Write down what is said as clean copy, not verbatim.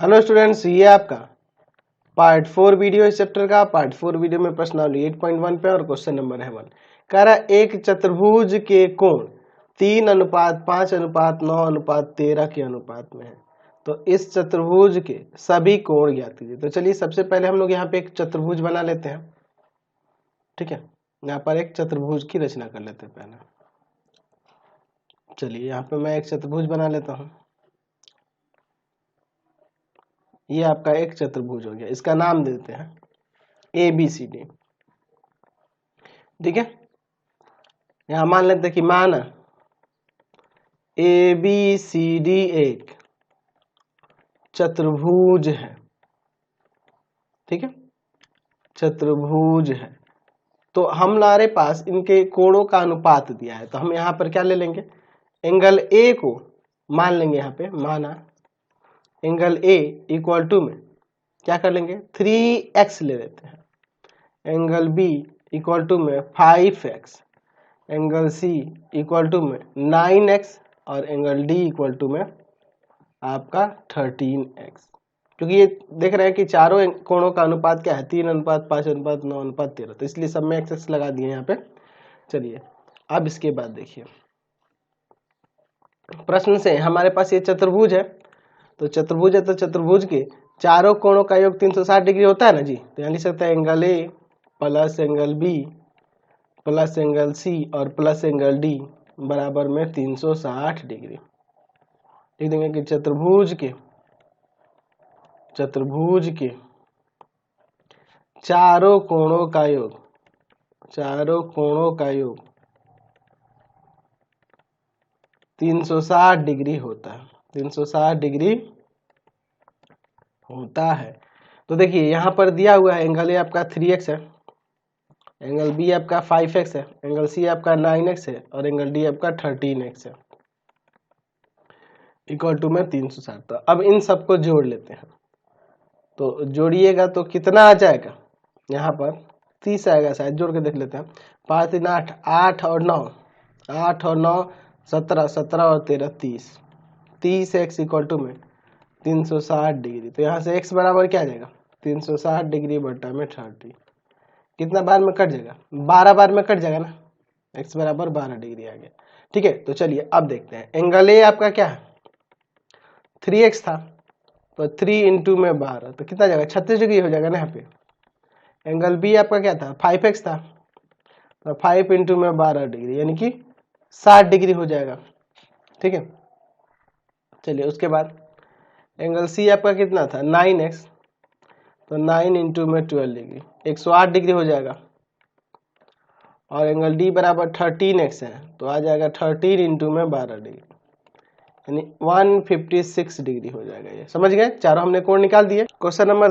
Hello students, ये आपका part 4 video इस चैप्टर का। पार्ट 4 वीडियो में प्रश्नावली 8.1 पे और क्वेश्चन नंबर है 1। कह रहा एक चतुर्भुज के कोण 3:5:9:13 के अनुपात में है, तो इस चतुर्भुज के सभी कोण ज्ञात कीजिए। तो चलिए सबसे पहले हम लोग यहाँ पे एक चतुर्भुज बना लेते हैं। ठीक है, यहाँ पर एक चतुर्भुज की रचना कर लेते हैं पहले। चलिए यहाँ पे मैं एक चतुर्भुज बना लेता हूँ। ये आपका एक चतुर्भुज हो गया, इसका नाम देते हैं ABCD। ठीक है, यहां मान लेते हैं कि मान ABCD एक चतुर्भुज है। ठीक है, चतुर्भुज है तो हमारे पास इनके कोणों का अनुपात दिया है, तो हम यहां पर क्या ले लेंगे, एंगल A को मान लेंगे। यहाँ पे माना एंगल A इक्वल टू में क्या कर लेंगे 3x ले लेते हैं, एंगल B इक्वल टू में 5x, angle C equal to में 9x और एंगल D इक्वल टू में आपका 13x। क्योंकि ये देख रहे हैं कि चारों कोणों का अनुपात क्या है 3:5:9:13, तो इसलिए सब में x लगा दिए यहाँ पे। चलिए अब इसके बाद देखिए प्रश्न से हमारे पास ये चतुर्भुज है, तो चतुर्भुज है तो चतुर्भुज के चारों कोणों का योग 360 डिग्री होता है ना जी। तो यहाँ लिख सकते हैं angle A plus angle B plus angle C और प्लस एंगल D बराबर में 360 डिग्री। लिख देंगे कि चतुर्भुज के चारों कोणों का योग 360 डिग्री होता है, 360 डिग्री होता है। तो देखिए यहाँ पर दिया हुआ है एंगल A आपका 3x है, एंगल B आपका 5x है, एंगल C आपका 9x है और एंगल D आपका 13x है, इक्वल टू में 360। तो अब इन सबको जोड़ लेते हैं, तो जोड़िएगा तो कितना आ जाएगा, यहाँ पर 30 आएगा, शायद जोड़ के देख लेते हैं। 5 3 8, 8 और 9, 8 और 9 17, 17 और 13 30, 30x इक्वल टू में 360 डिग्री। तो यहाँ से x बराबर क्या आ जाएगा 360 डिग्री बटा में 30, कितना बार में कट जाएगा 12 बार में कट जाएगा ना, x बराबर 12 डिग्री आ गया। ठीक है, तो चलिए अब देखते हैं एंगल A आपका क्या है 3x था, तो 3 इंटू में 12 तो कितना जाएगा 36 डिग्री हो जाएगा ना यहाँ पे। एंगल B आपका क्या था 5x था, तो 5 इंटू में 12 डिग्री यानी कि 60 डिग्री हो जाएगा। ठीक है, चलिए उसके बाद एंगल C आपका कितना था 9x, तो 9 इंटू में 12 डिग्री 108 डिग्री हो जाएगा। और एंगल D बराबर 13x है, तो आ जाएगा 13 इंटू में 12 डिग्री यानी 156 डिग्री हो जाएगा। ये समझ गए, चारों हमने कोण निकाल दिए। Question number